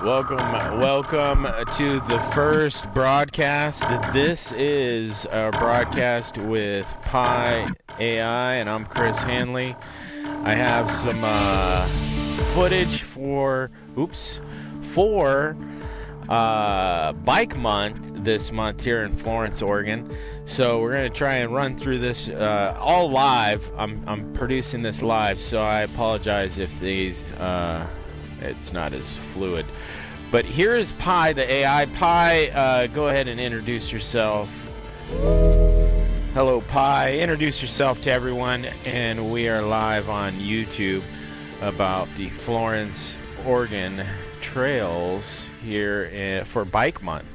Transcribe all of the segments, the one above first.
Welcome to the first broadcast. This is our broadcast with Pi AI, and I'm Chris Handley. I have some footage for Bike Month this month here in Florence, Oregon. So we're going to try and run through this all live. I'm producing this live, so I apologize if these it's not as fluid. But here is Pi, the AI. Pi, go ahead and introduce yourself. Hello, Pi. Introduce yourself to everyone. And we are live on YouTube about the Florence, Oregon trails here for Bike Month.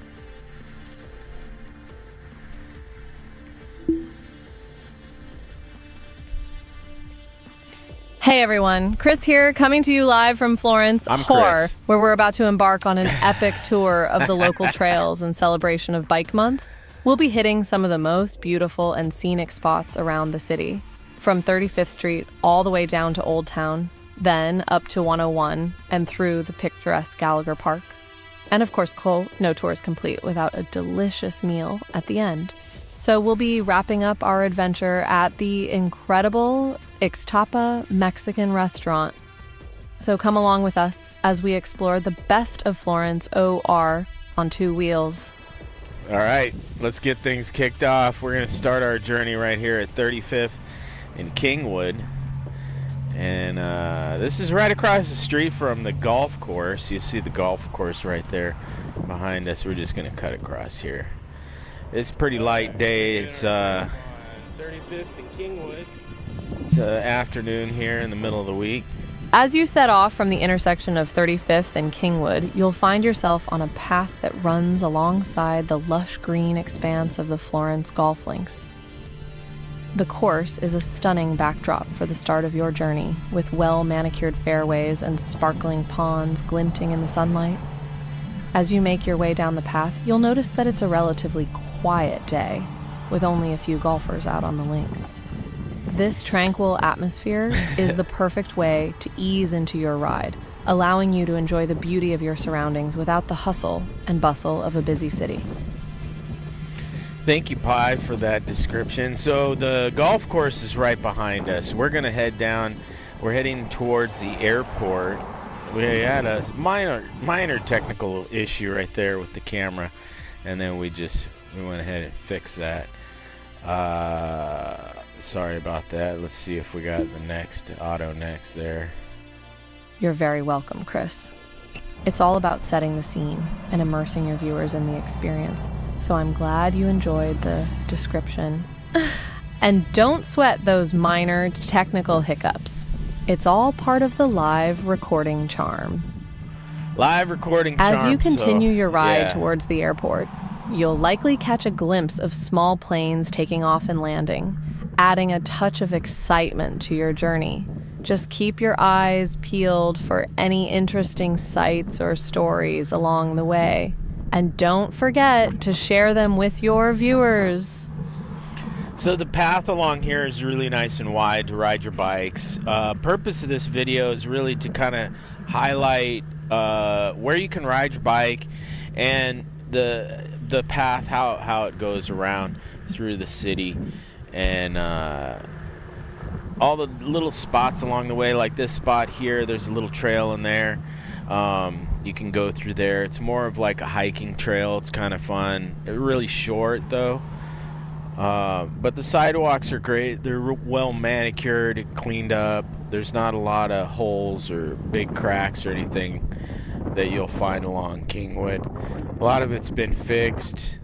Hey everyone, Chris here, coming to you live from Florence, where we're about to embark on an epic tour of the local trails in celebration of Bike Month. We'll be hitting some of the most beautiful and scenic spots around the city, from 35th Street all the way down to Old Town, then up to 101 and through the picturesque Gallagher Park. And of course, no tour is complete without a delicious meal at the end. So we'll be wrapping up our adventure at the incredible Ixtapa Mexican restaurant. So come along with us as we explore the best of Florence OR on two wheels. All right, let's get things kicked off. We're going to start our journey right here at 35th in Kingwood. And this is right across the street from the golf course. You see the golf course right there behind us. We're just going to cut across here. It's a pretty light day. It's 35th and Kingwood. It's afternoon here in the middle of the week. As you set off from the intersection of 35th and Kingwood, you'll find yourself on a path that runs alongside the lush green expanse of the Florence golf links. The course is a stunning backdrop for the start of your journey, with well-manicured fairways and sparkling ponds glinting in the sunlight. As you make your way down the path, you'll notice that it's a relatively quiet day, with only a few golfers out on the links. This tranquil atmosphere is the perfect way to ease into your ride, allowing you to enjoy the beauty of your surroundings without the hustle and bustle of a busy city. Thank you, Pi, for that description. So the golf course is right behind us. We're going to head down. We're heading towards the airport. We had a minor technical issue right there with the camera, and then we went ahead and fixed that. Sorry about that. Let's see if we got the next auto next there. You're very welcome, Chris. It's all about setting the scene and immersing your viewers in the experience, so I'm glad you enjoyed the description. And don't sweat those minor technical hiccups. It's all part of the live recording charm. Live recording charm. As you continue your ride towards the airport, you'll likely catch a glimpse of small planes taking off and landing, adding a touch of excitement to your journey. Just keep your eyes peeled for any interesting sights or stories along the way. And don't forget to share them with your viewers. So the path along here is really nice and wide to ride your bikes. Purpose of this video is really to kind of highlight where you can ride your bike and the path, how it goes around through the city, and all the little spots along the way, like this spot here. There's a little trail in there. You can go through there. It's more of like a hiking trail. It's kind of fun. Really short though. But the sidewalks are great. They're well manicured and cleaned up. There's not a lot of holes or big cracks or anything that you'll find along Kingwood. A lot of it's been fixed.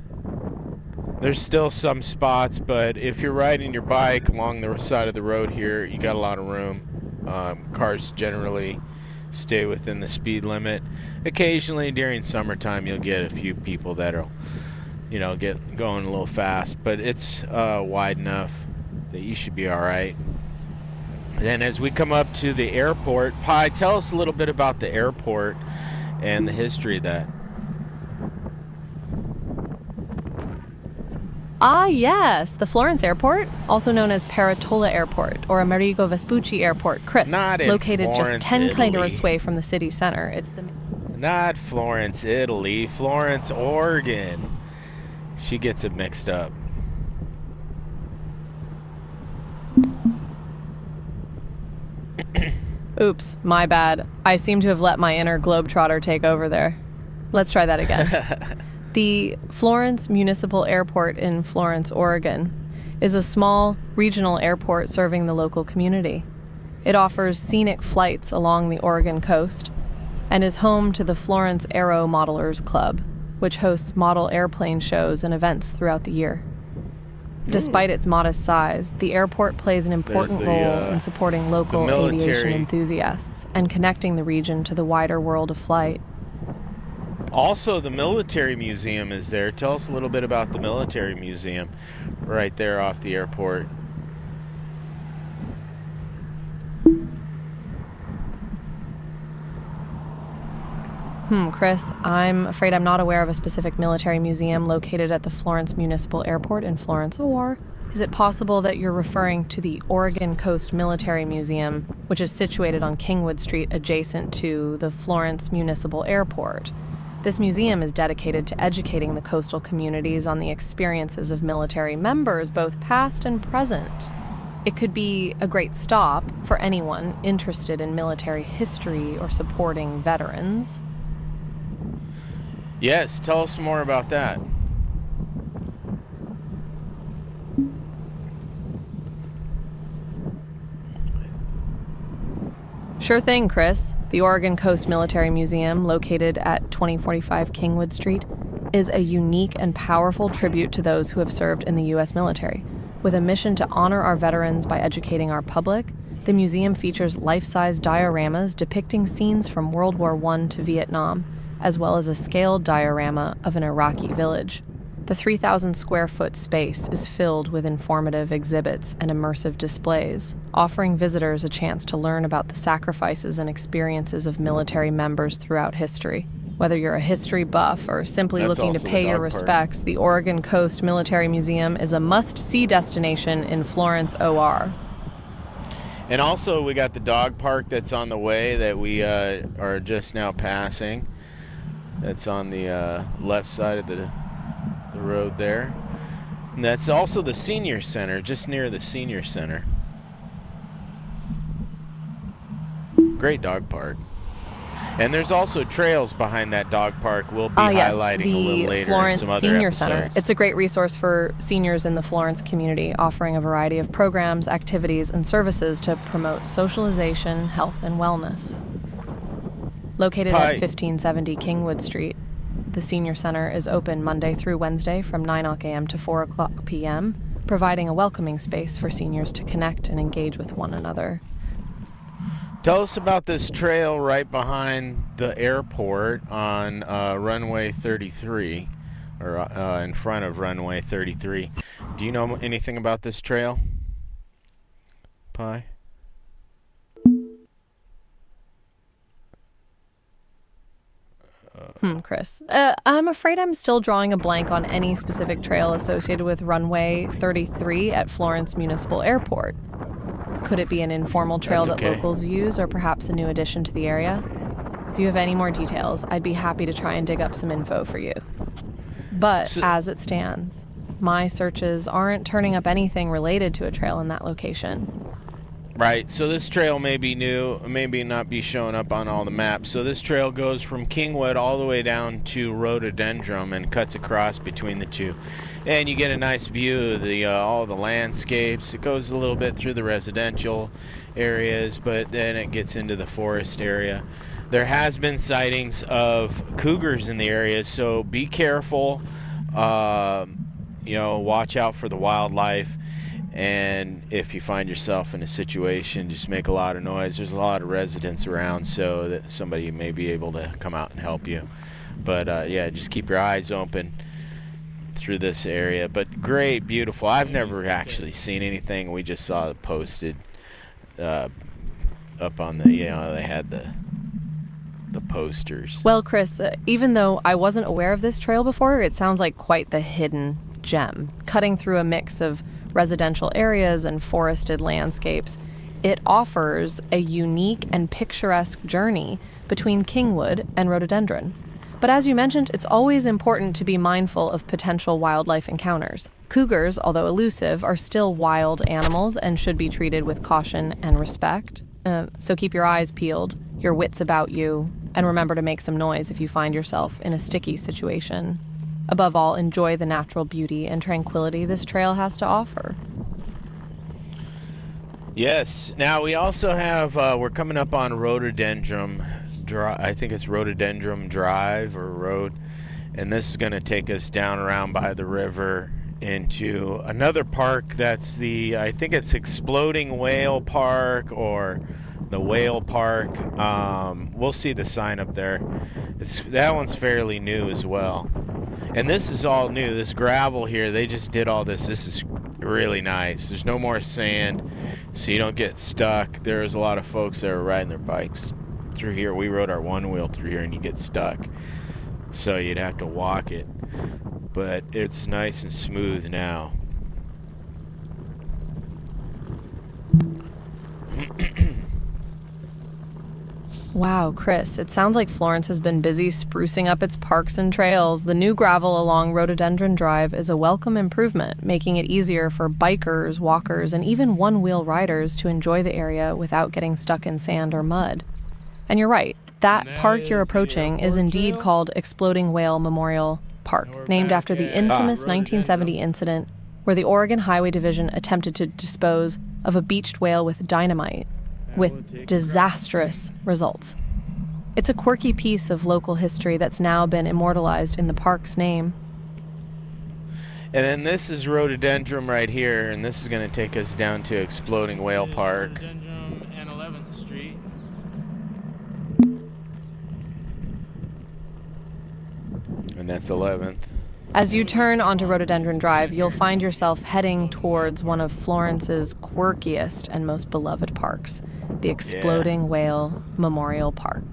There's still some spots, but if you're riding your bike along the side of the road here, you got a lot of room. Cars generally stay within the speed limit. Occasionally during summertime you'll get a few people that'll get going a little fast, but it's wide enough that you should be all right. Then as we come up to the airport, Pi, tell us a little bit about the airport and the history of that. Ah, yes, the Florence Airport, also known as Peretola Airport or Amerigo Vespucci Airport, Chris, Not in located Florence, just 10 Italy. kilometers away from the city center. It's the Not Florence, Italy. Florence, Oregon. She gets it mixed up. Oops, my bad. I seem to have let my inner globetrotter take over there. Let's try that again. The Florence Municipal Airport in Florence, Oregon, is a small regional airport serving the local community. It offers scenic flights along the Oregon coast and is home to the Florence Aero Modelers Club, which hosts model airplane shows and events throughout the year. Despite its modest size, the airport plays an important role in supporting local aviation enthusiasts and connecting the region to the wider world of flight. Also, the military museum is there. Tell us a little bit about the military museum right there off the airport. Chris, I'm afraid I'm not aware of a specific military museum located at the Florence Municipal Airport in Florence. Or is it possible that you're referring to the Oregon Coast Military Museum, which is situated on Kingwood Street adjacent to the Florence Municipal Airport? This museum is dedicated to educating the coastal communities on the experiences of military members, both past and present. It could be a great stop for anyone interested in military history or supporting veterans. Yes, tell us more about that. Sure thing, Chris. The Oregon Coast Military Museum, located at 2045 Kingwood Street, is a unique and powerful tribute to those who have served in the U.S. military. With a mission to honor our veterans by educating our public, the museum features life-size dioramas depicting scenes from World War I to Vietnam, as well as a scaled diorama of an Iraqi village. The 3,000-square-foot space is filled with informative exhibits and immersive displays, offering visitors a chance to learn about the sacrifices and experiences of military members throughout history. Whether you're a history buff or simply looking to pay your respects, the Oregon Coast Military Museum is a must-see destination in Florence, OR. And also, we got the dog park that's on the way that we are just now passing. That's on the left side of the road there. And that's also the senior center, just near the senior center. Great dog park. And there's also trails behind that dog park we'll be highlighting a little later Florence in some other Senior episodes. Center. It's a great resource for seniors in the Florence community, offering a variety of programs, activities, and services to promote socialization, health, and wellness. Located at 1570 Kingwood Street, the Senior Center is open Monday through Wednesday from 9 a.m. to 4 p.m., providing a welcoming space for seniors to connect and engage with one another. Tell us about this trail right behind the airport on runway 33, or in front of runway 33. Do you know anything about this trail, Pi? Chris. I'm afraid I'm still drawing a blank on any specific trail associated with runway 33 at Florence Municipal Airport. Could it be an informal trail that locals use, or perhaps a new addition to the area? If you have any more details, I'd be happy to try and dig up some info for you. But as it stands, my searches aren't turning up anything related to a trail in that location. Right, so this trail may be new, maybe not be showing up on all the maps. So this trail goes from Kingwood all the way down to Rhododendron and cuts across between the two. And you get a nice view of the all the landscapes. It goes a little bit through the residential areas, but then it gets into the forest area. There has been sightings of cougars in the area, so be careful. Watch out for the wildlife. And if you find yourself in a situation, just make a lot of noise. There's a lot of residents around, so that somebody may be able to come out and help you. But just keep your eyes open through this area. But great, beautiful. I've never actually seen anything. We just saw it posted up on the, they had the posters. Well, Chris, even though I wasn't aware of this trail before, it sounds like quite the hidden gem, cutting through a mix of residential areas and forested landscapes. It offers a unique and picturesque journey between Kingwood and Rhododendron. But as you mentioned, it's always important to be mindful of potential wildlife encounters. Cougars, although elusive, are still wild animals and should be treated with caution and respect. So keep your eyes peeled, your wits about you, and remember to make some noise if you find yourself in a sticky situation. Above all, enjoy the natural beauty and tranquility this trail has to offer. Yes. Now we also have, we're coming up on Rhododendron Drive. I think it's Rhododendron Drive or Road. And this is going to take us down around by the river into another park that's I think it's Exploding Whale Park or the Whale Park. We'll see the sign up there. That one's fairly new as well. And this is all new. This gravel here, they just did all this. This is really nice. There's no more sand, so you don't get stuck. There's a lot of folks that are riding their bikes through here. We rode our Onewheel through here and you get stuck. So you'd have to walk it. But it's nice and smooth now. Wow, Chris, it sounds like Florence has been busy sprucing up its parks and trails. The new gravel along Rhododendron Drive is a welcome improvement, making it easier for bikers, walkers, and even one-wheel riders to enjoy the area without getting stuck in sand or mud. And you're right, that park you're approaching is indeed called Exploding Whale Memorial Park, named after the infamous 1970 incident where the Oregon Highway Division attempted to dispose of a beached whale with dynamite, with disastrous results. It's a quirky piece of local history that's now been immortalized in the park's name. And then this is Rhododendron right here, and this is going to take us down to Exploding Whale Park. Rhododendron and 11th Street. And that's 11th. As you turn onto Rhododendron Drive, you'll find yourself heading towards one of Florence's quirkiest and most beloved parks, the Exploding Whale Memorial Park.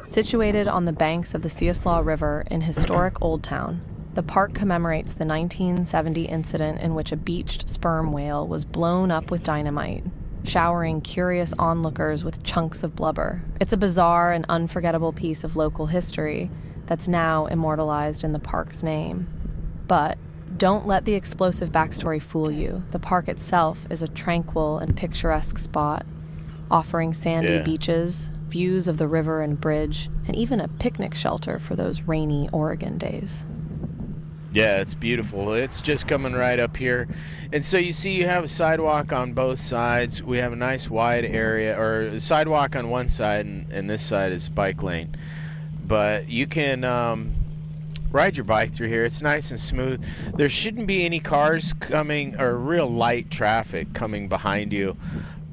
Situated on the banks of the Siuslaw River in historic Old Town, the park commemorates the 1970 incident in which a beached sperm whale was blown up with dynamite, showering curious onlookers with chunks of blubber. It's a bizarre and unforgettable piece of local history that's now immortalized in the park's name. But don't let the explosive backstory fool you. The park itself is a tranquil and picturesque spot, offering sandy beaches, views of the river and bridge, and even a picnic shelter for those rainy Oregon days. Yeah, it's beautiful. It's just coming right up here. And so you see you have a sidewalk on both sides. We have a nice wide area, or a sidewalk on one side, and this side is bike lane. But you can ride your bike through here. It's nice and smooth. There shouldn't be any cars coming, or real light traffic coming behind you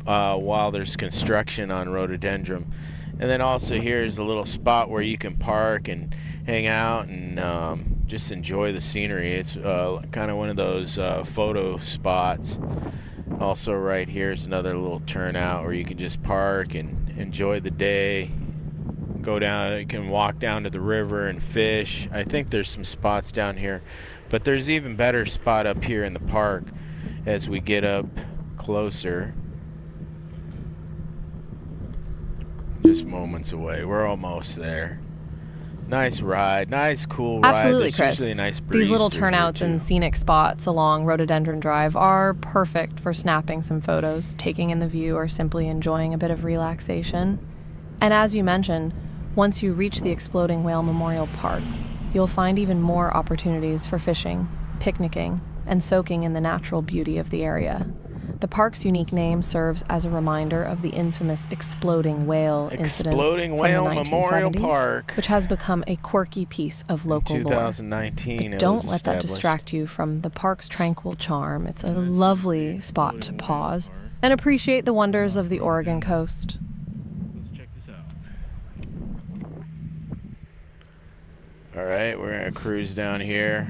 while there's construction on Rhododendron. And then also here's a little spot where you can park and hang out and just enjoy the scenery. It's kind of one of those photo spots. Also right here is another little turnout where you can just park and enjoy the day. Go down, you can walk down to the river and fish. I think there's some spots down here, but there's even better spot up here in the park as we get up closer. Just moments away. We're almost there. Nice ride, nice cool ride. Absolutely, There's Chris. usually a nice breeze These little through turnouts here, and too. scenic spots along Rhododendron Drive are perfect for snapping some photos, taking in the view, or simply enjoying a bit of relaxation. And as you mentioned, once you reach the Exploding Whale Memorial Park, you'll find even more opportunities for fishing, picnicking, and soaking in the natural beauty of the area. The park's unique name serves as a reminder of the infamous Exploding Whale incident Exploding from Whale the Memorial 1970s, Park. which has become a quirky piece of local lore. 2019. But don't let that distract you from the park's tranquil charm. It's a lovely spot to pause and appreciate the wonders of the Oregon coast. Let's check this out. All right, we're gonna cruise down here.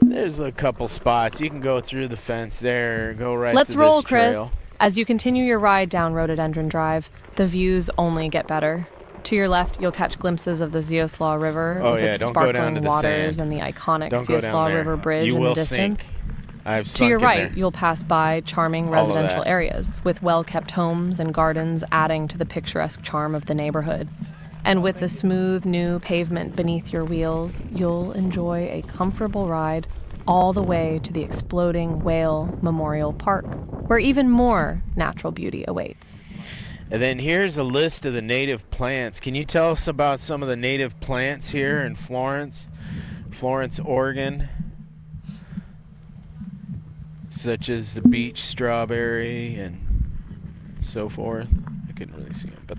There's a couple spots. You can go through the fence there, go right Let's to roll, this Chris. trail. As you continue your ride down Rhododendron Drive, the views only get better. To your left, you'll catch glimpses of the Siuslaw River Oh, with yeah, its don't go down sparkling to the waters sand. and the iconic Don't go down Siuslaw there. River Bridge You in the will distance. sink. I've To your sunk in right, there. you'll pass by charming All of residential that. areas with well-kept homes and gardens adding to the picturesque charm of the neighborhood. And with the smooth new pavement beneath your wheels, you'll enjoy a comfortable ride all the way to the Exploding Whale Memorial Park, where even more natural beauty awaits. And then here's a list of the native plants. Can you tell us about some of the native plants here in Florence, Oregon? Such as the beach strawberry and so forth. I couldn't really see them, but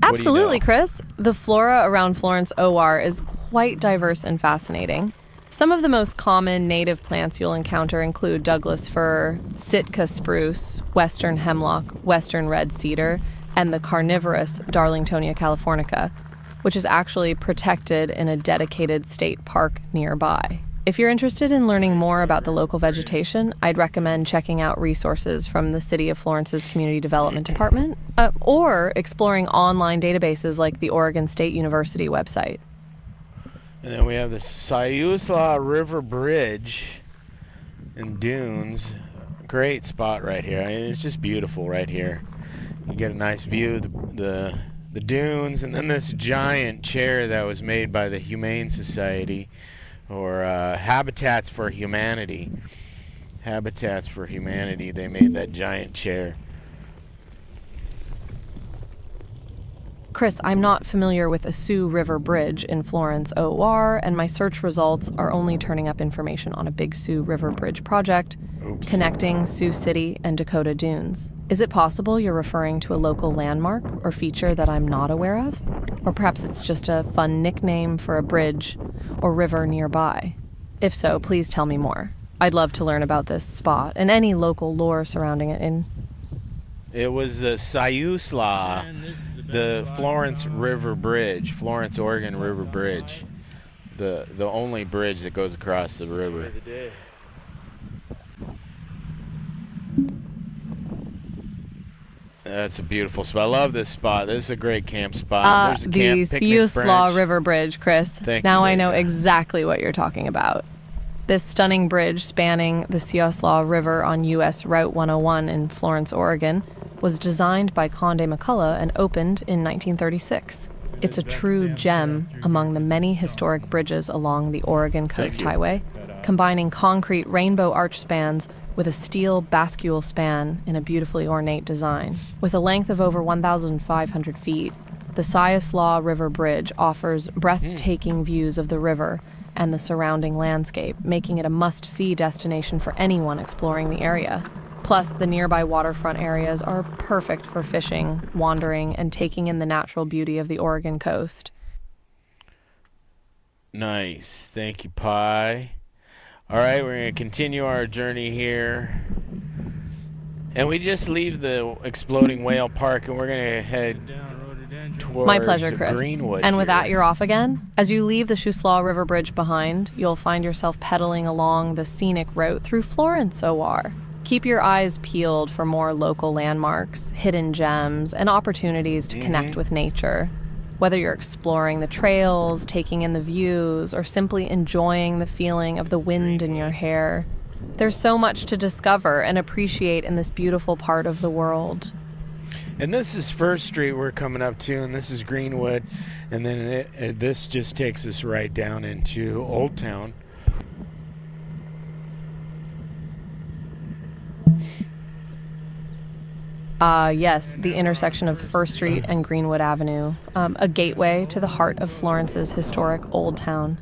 Absolutely, what do you know? Chris. The flora around Florence OR is quite diverse and fascinating. Some of the most common native plants you'll encounter include Douglas fir, Sitka spruce, western hemlock, western red cedar, and the carnivorous Darlingtonia californica, which is actually protected in a dedicated state park nearby. If you're interested in learning more about the local vegetation, I'd recommend checking out resources from the City of Florence's Community Development Department, or exploring online databases like the Oregon State University website. And then we have the Siuslaw River Bridge and dunes. Great spot right here. I mean, it's just beautiful right here. You get a nice view of the dunes, and then this giant chair that was made by the Humane Society, or Habitats for Humanity. Habitats for Humanity. They made that giant chair. Chris, I'm not familiar with a Sioux River Bridge in Florence OR, and my search results are only turning up information on a Big Sioux River Bridge project connecting Sioux City and Dakota Dunes. Is it possible you're referring to a local landmark or feature that I'm not aware of? Or perhaps it's just a fun nickname for a bridge or river nearby? If so, please tell me more. I'd love to learn about this spot and any local lore surrounding it in... It was the Siuslaw, the Florence River Bridge, Florence, Oregon River Bridge. The only bridge that goes across the river. That's a beautiful spot. I love this spot. This is a great camp spot. There's a the Siuslaw River Bridge, Chris. Now I know exactly what you're talking about. This stunning bridge spanning the Siuslaw River on U.S. Route 101 in Florence, Oregon, was designed by Conde McCullough and opened in 1936. It's a true gem among the many historic bridges along the Oregon Coast Highway, combining concrete rainbow arch spans with a steel bascule span in a beautifully ornate design. With a length of over 1,500 feet, the Siuslaw River Bridge offers breathtaking views of the river and the surrounding landscape, making it a must-see destination for anyone exploring the area. Plus, the nearby waterfront areas are perfect for fishing, wandering, and taking in the natural beauty of the Oregon coast. Nice. Thank you, Pi. All right, we're going to continue our journey here. And we just leave the Exploding Whale Park, and we're going to head towards My pleasure, Chris. Greenwood. And with that, you're off again? As you leave the Siuslaw River Bridge behind, you'll find yourself pedaling along the scenic route through Florence OR. Keep your eyes peeled for more local landmarks, hidden gems, and opportunities to connect with nature. Whether you're exploring the trails, taking in the views, or simply enjoying the feeling of the wind in your hair, there's so much to discover and appreciate in this beautiful part of the world. And this is First Street we're coming up to, and this is Greenwood, and then this just takes us right down into Old Town. Yes, the intersection of First Street and Greenwood Avenue, a gateway to the heart of Florence's historic Old Town.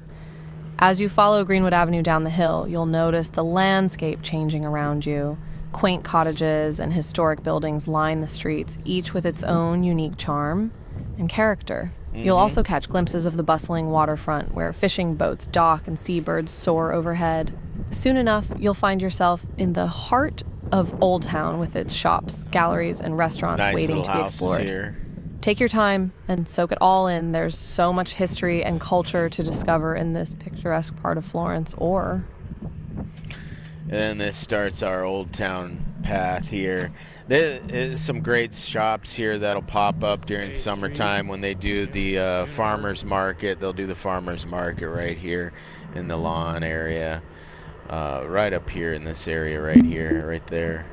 As you follow Greenwood Avenue down the hill, you'll notice the landscape changing around you. Quaint cottages and historic buildings line the streets, each with its own unique charm and character. You'll also catch glimpses of the bustling waterfront where fishing boats dock and seabirds soar overhead. Soon enough, you'll find yourself in the heart of Old Town with its shops, galleries, and restaurants waiting to be explored. Here. Take your time and soak it all in. There's so much history and culture to discover in this picturesque part of Florence, or... And this starts our Old Town path here. There is some great shops here that'll pop up during summertime when they do the farmers market. They'll do the farmers market right here in the lawn area. right up here in this area right here, right there.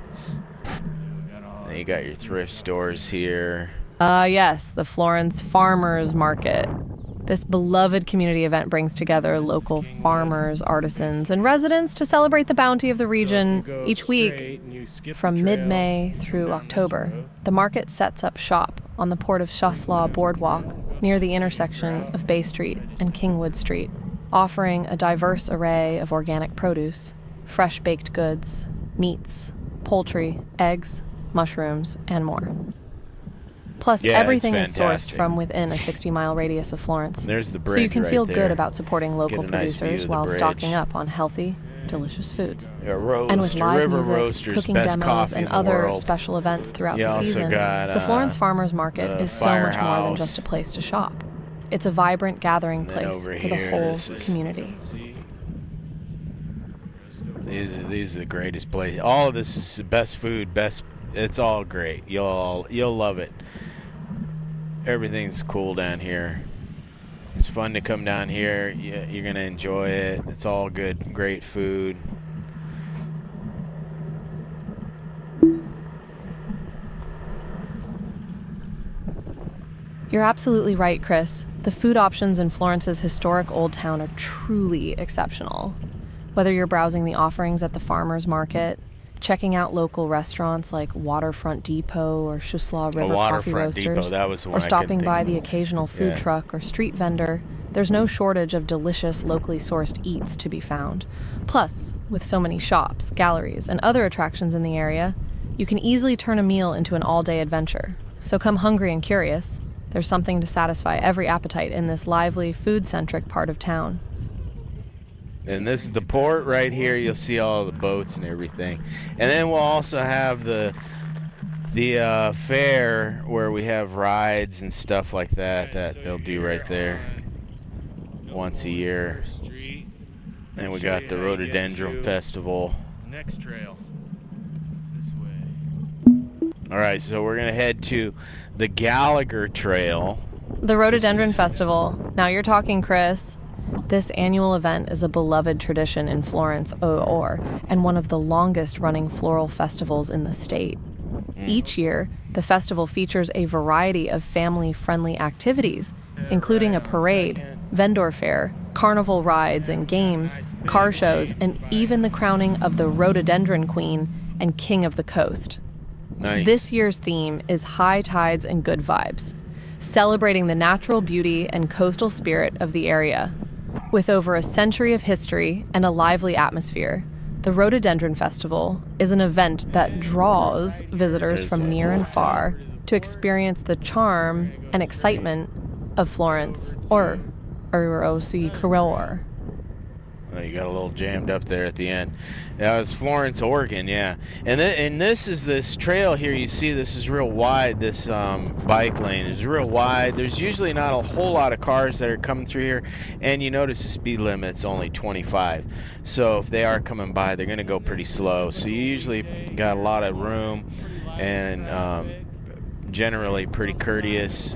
And you got your thrift stores here. Yes, the Florence Farmers Market. This beloved community event brings together local farmers, artisans, and residents to celebrate the bounty of the region each week. From mid-May through October, the market sets up shop on the Port of Chasselas Boardwalk near the intersection of Bay Street and Kingwood Street, offering a diverse array of organic produce, fresh baked goods, meats, poultry, eggs, mushrooms, and more. Plus, everything is sourced from within a 60-mile radius of Florence. There's the bridge so you can feel right good there. about supporting local producers while stocking up on healthy, delicious foods. And with live music, cooking demos, and other special events throughout the season, the Florence Farmers Market is so much more than just a place to shop. It's a vibrant gathering place for the whole community. These are the greatest places. All of this is the best food, it's all great. You'll love it. Everything's cool down here. It's fun to come down here. You're gonna enjoy it. It's all good, great food. You're absolutely right, Chris. The food options in Florence's historic Old Town are truly exceptional. Whether you're browsing the offerings at the farmers market, checking out local restaurants like Waterfront Depot or Chasselas River Coffee Roasters, or stopping by the occasional food truck or street vendor, there's no shortage of delicious, locally sourced eats to be found. Plus, with so many shops, galleries, and other attractions in the area, you can easily turn a meal into an all-day adventure. So come hungry and curious. There's something to satisfy every appetite in this lively, food-centric part of town. And this is the port right here. You'll see all the boats and everything. And then we'll also have the fair where we have rides and stuff like that they'll do right there once a year. And we got the Rhododendron Festival. Next trail. This way. All right, so we're going to head to the Gallagher Trail. The Rhododendron Festival. Now you're talking, Chris. This annual event is a beloved tradition in Florence, and one of the longest-running floral festivals in the state. Each year, the festival features a variety of family-friendly activities, including a parade, vendor fair, carnival rides and games, car shows, and even the crowning of the Rhododendron Queen and King of the Coast. Nice. This year's theme is High Tides and Good Vibes, celebrating the natural beauty and coastal spirit of the area. With over a century of history and a lively atmosphere, the Rhododendron Festival is an event that draws visitors from near and far to experience the charm and excitement of Florence, or Oh, you got a little jammed up there at the end. That was Florence, Oregon, yeah. And this is this trail here. You see, this is real wide. This bike lane is real wide. There's usually not a whole lot of cars that are coming through here, and you notice the speed limit's only 25. So if they are coming by, they're going to go pretty slow. So you usually got a lot of room, and generally pretty courteous.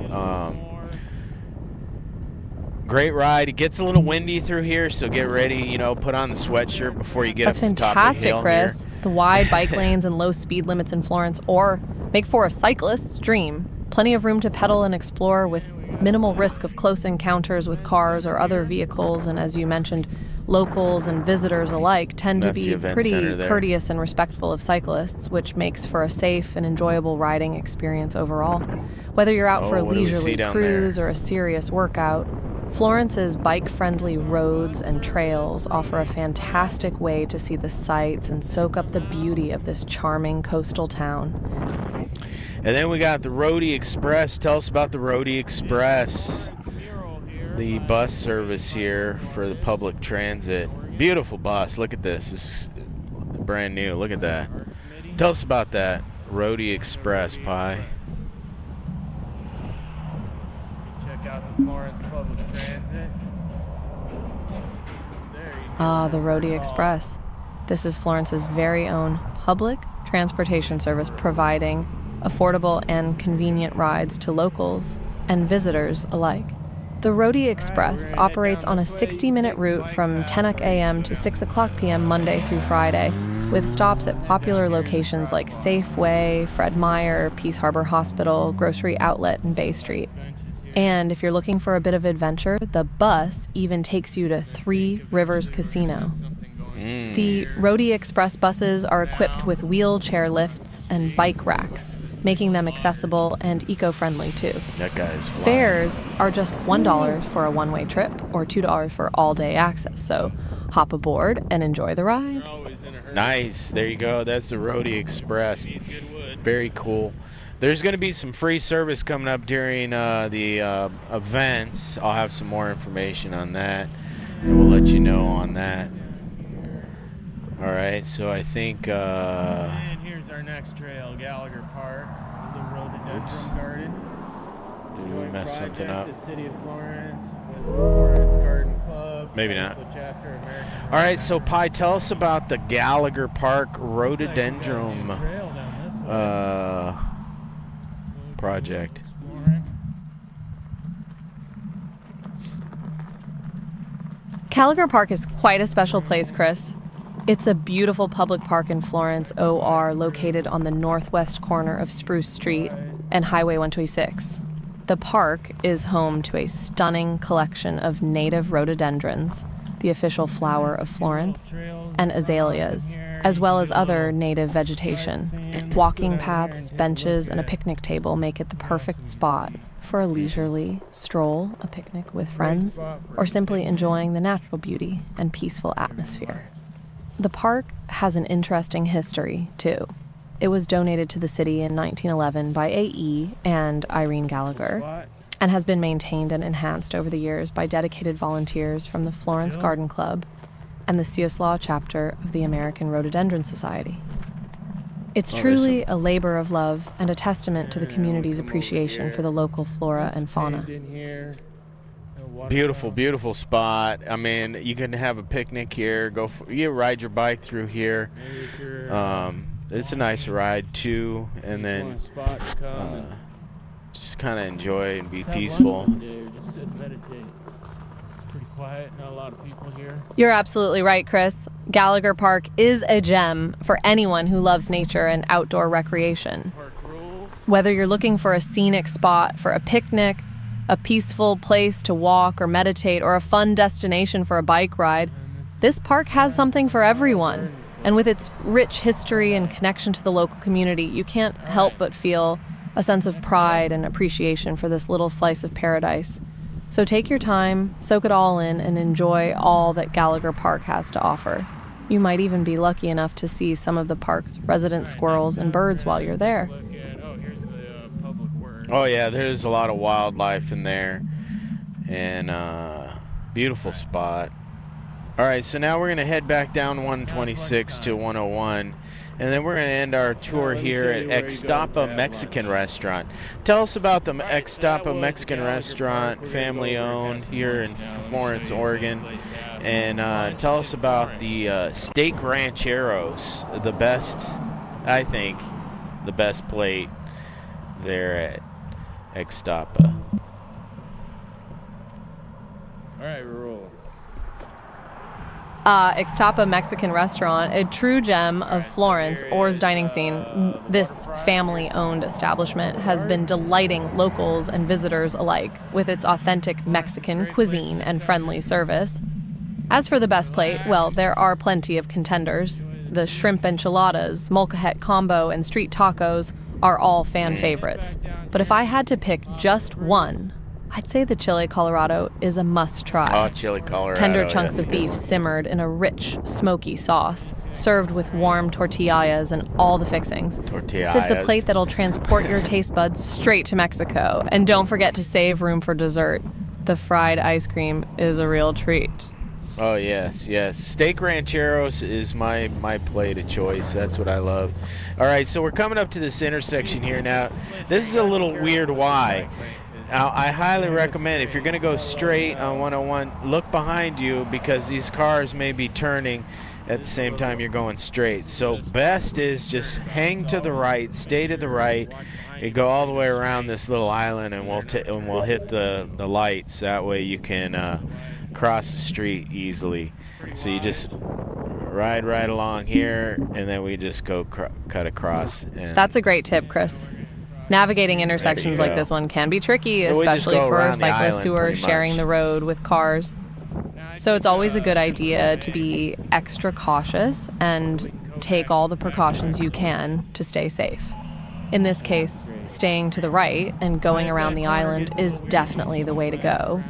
Great ride. It gets a little windy through here, so get ready, put on the sweatshirt before you get up to the top of the hill. That's fantastic, Chris. Here. The wide bike lanes and low speed limits in Florence, or make for a cyclist's dream. Plenty of room to pedal and explore with minimal risk of close encounters with cars or other vehicles, and as you mentioned, locals and visitors alike tend to be pretty courteous and respectful of cyclists, which makes for a safe and enjoyable riding experience overall. Whether you're out for a leisurely cruise or a serious workout, Florence's bike-friendly roads and trails offer a fantastic way to see the sights and soak up the beauty of this charming coastal town. And then we got the Roadie Express. Tell us about the Roadie Express, the bus service here for the public transit. Beautiful bus. Look at this. This is brand new. Look at that. Tell us about that Roadie Express, Pi. Check out the Florence Public Transit. The Roadie Express. This is Florence's very own public transportation service, providing affordable and convenient rides to locals and visitors alike. The Roadie Express operates on a 60-minute route from 10 a.m. to 6 o'clock p.m. Monday through Friday, with stops at popular locations like Safeway, Fred Meyer, Peace Harbor Hospital, Grocery Outlet, and Bay Street. And if you're looking for a bit of adventure, the bus even takes you to Three Rivers Casino. The Roadie Express buses are equipped with wheelchair lifts and bike racks, making them accessible and eco-friendly too. That guy's flying. Fares are just $1 for a one-way trip or $2 for all-day access, so hop aboard and enjoy the ride. Nice. There you go. That's the Roadie Express. Very cool. There's going to be some free service coming up during the events. I'll have some more information on that, and we'll let you know on that. All right, so I think... and here's our next trail, Gallagher Park, the rhododendron garden. Did we mess something up? The City of Florence with Florence Garden Club. Maybe not. Chapter American. All right, so Pi, tell us about the Gallagher Park rhododendron project. Gallagher Park is quite a special place, Chris. It's a beautiful public park in Florence, OR, located on the northwest corner of Spruce Street and Highway 126. The park is home to a stunning collection of native rhododendrons, the official flower of Florence, and azaleas, as well as other native vegetation. Walking paths, benches, and a picnic table make it the perfect spot for a leisurely stroll, a picnic with friends, or simply enjoying the natural beauty and peaceful atmosphere. The park has an interesting history, too. It was donated to the city in 1911 by A.E. and Irene Gallagher, and has been maintained and enhanced over the years by dedicated volunteers from the Florence Garden Club and the Cioslaw chapter of the American Rhododendron Society. It's truly a labor of love and a testament to the community's appreciation for the local flora and fauna. Beautiful, beautiful spot. I mean, you can have a picnic here. You ride your bike through here. It's a nice ride too, and then just kind of enjoy and be peaceful. Just sit and meditate. It's pretty quiet. Not a lot of people here. You're absolutely right, Chris. Gallagher Park is a gem for anyone who loves nature and outdoor recreation. Whether you're looking for a scenic spot for a picnic, a peaceful place to walk or meditate, or a fun destination for a bike ride, this park has something for everyone. And with its rich history and connection to the local community, you can't help but feel a sense of pride and appreciation for this little slice of paradise. So take your time, soak it all in, and enjoy all that Gallagher Park has to offer. You might even be lucky enough to see some of the park's resident squirrels and birds while you're there. Oh yeah, there's a lot of wildlife in there, and beautiful spot. All right, so now we're gonna head back down 126 to 101, and then we're gonna end our tour here at Extapa Mexican Restaurant. Tell us about the Extapa Mexican Restaurant, family owned here in Florence, Oregon, and tell us about the steak rancheros, the best, I think, the best plate there at Extapa. All right, we're rolling. Extapa Mexican Restaurant, a true gem of Florence, Orr's dining scene. This family-owned establishment has been delighting locals and visitors alike with its authentic Mexican cuisine and friendly service. As for the best plate, well, there are plenty of contenders. The shrimp enchiladas, molcajete combo, and street tacos are all fan favorites. But if I had to pick just one, I'd say the chile Colorado is a must-try. Oh, chile Colorado. Tender chunks of beef simmered in a rich, smoky sauce, served with warm tortillas and all the fixings. Tortillas. It's a plate that'll transport your taste buds straight to Mexico. And don't forget to save room for dessert. The fried ice cream is a real treat. Oh, yes, yes. Steak rancheros is my plate of choice. That's what I love. All right, so we're coming up to this intersection here now. This is a little weird why. Now, I highly recommend, if you're going to go straight on 101, look behind you, because these cars may be turning at the same time you're going straight. So best is just hang to the right, stay to the right, You go all the way around this little island, and we'll hit the lights. That way you can cross the street easily. So you just ride right along here, and then we just go cut across. And that's a great tip, Chris. Navigating intersections like this one can be tricky, especially for cyclists who are sharing the road with cars. So it's always a good idea to be extra cautious and take all the precautions you can to stay safe. In this case, staying to the right and going around the island is definitely the way to go.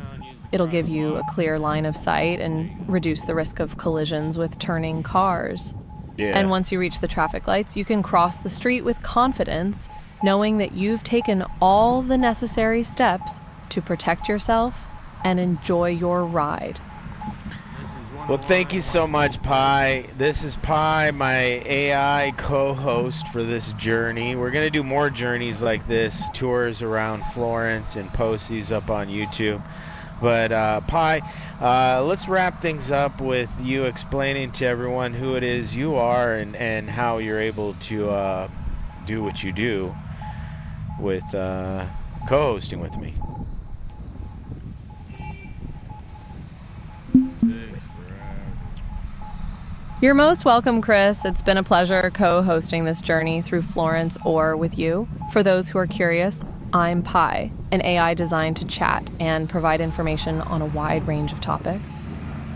It'll give you a clear line of sight and reduce the risk of collisions with turning cars. Yeah. And once you reach the traffic lights, you can cross the street with confidence, knowing that you've taken all the necessary steps to protect yourself and enjoy your ride. Well, thank you so much, Pi. This is Pi, my AI co-host for this journey. We're going to do more journeys like this, tours around Florence, and post these up on YouTube. But Pi, let's wrap things up with you explaining to everyone who it is you are and how you're able to do what you do with co-hosting with me. You're most welcome, Chris. It's been a pleasure co-hosting this journey through Florence or with you. For those who are curious, I'm Pi, an AI designed to chat and provide information on a wide range of topics.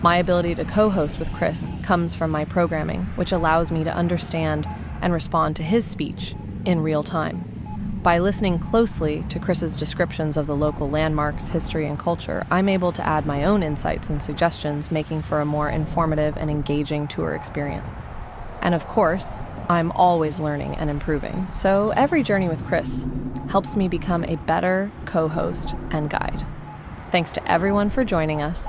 My ability to co-host with Chris comes from my programming, which allows me to understand and respond to his speech in real time. By listening closely to Chris's descriptions of the local landmarks, history, and culture, I'm able to add my own insights and suggestions, making for a more informative and engaging tour experience. And of course, I'm always learning and improving, so every journey with Chris helps me become a better co-host and guide. Thanks to everyone for joining us,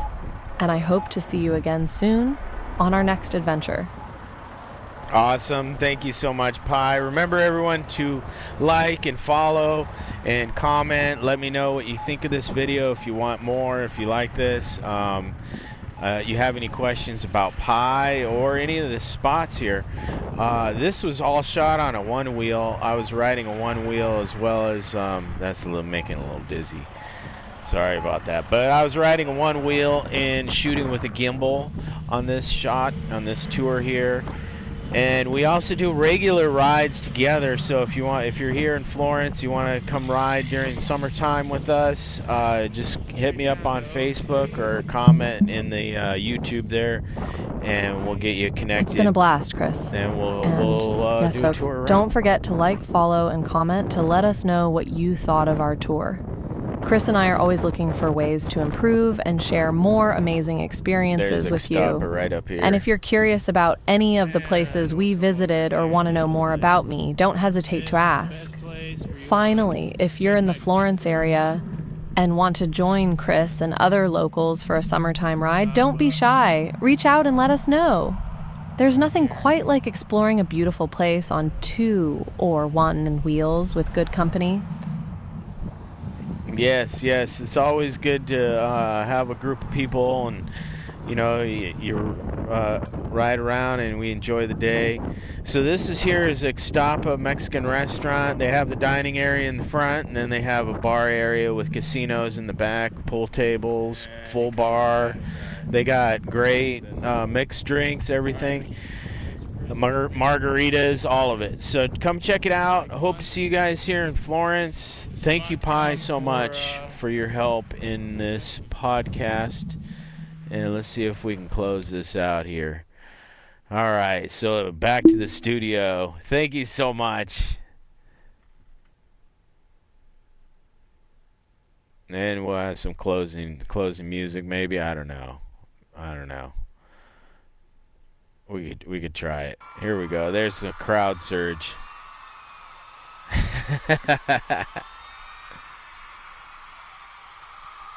and I hope to see you again soon on our next adventure. Awesome. Thank you so much, Pi. Remember, everyone, to like and follow and comment. Let me know what you think of this video, if you want more, if you like this. You have any questions about Pi or any of the spots here. This was all shot on a Onewheel. I was riding a Onewheel as well as, that's making a little dizzy. Sorry about that. But I was riding a Onewheel and shooting with a gimbal on this shot, on this tour here. And we also do regular rides together, so if you're here in Florence, you want to come ride during summertime with us, just hit me up on Facebook or comment in the YouTube there, and we'll get you connected. It's been a blast, Chris. And we'll yes, do folks, a tour around. Don't forget to like, follow, and comment to let us know what you thought of our tour. Chris and I are always looking for ways to improve and share more amazing experiences with you. Right up here. And if you're curious about any of the places we visited or want to know more about me, don't hesitate to ask. Finally, if you're in the Florence area and want to join Chris and other locals for a summertime ride, don't be shy. Reach out and let us know. There's nothing quite like exploring a beautiful place on 2 or 1 wheels with good company. Yes, it's always good to have a group of people, and you ride around and we enjoy the day. So this is Ixtapa Mexican restaurant. They have the dining area in the front, and then they have a bar area with casinos in the back, pool tables, full bar. They got great mixed drinks, everything. Margaritas, all of it. So come check it out. I hope to see you guys here in Florence. Thank you, Pi, so much for your help in this podcast. And let's see if we can close this out here. All right, so back to the studio. Thank you so much. And we'll have some closing music, maybe. I don't know. We could try it. Here we go. There's a crowd surge.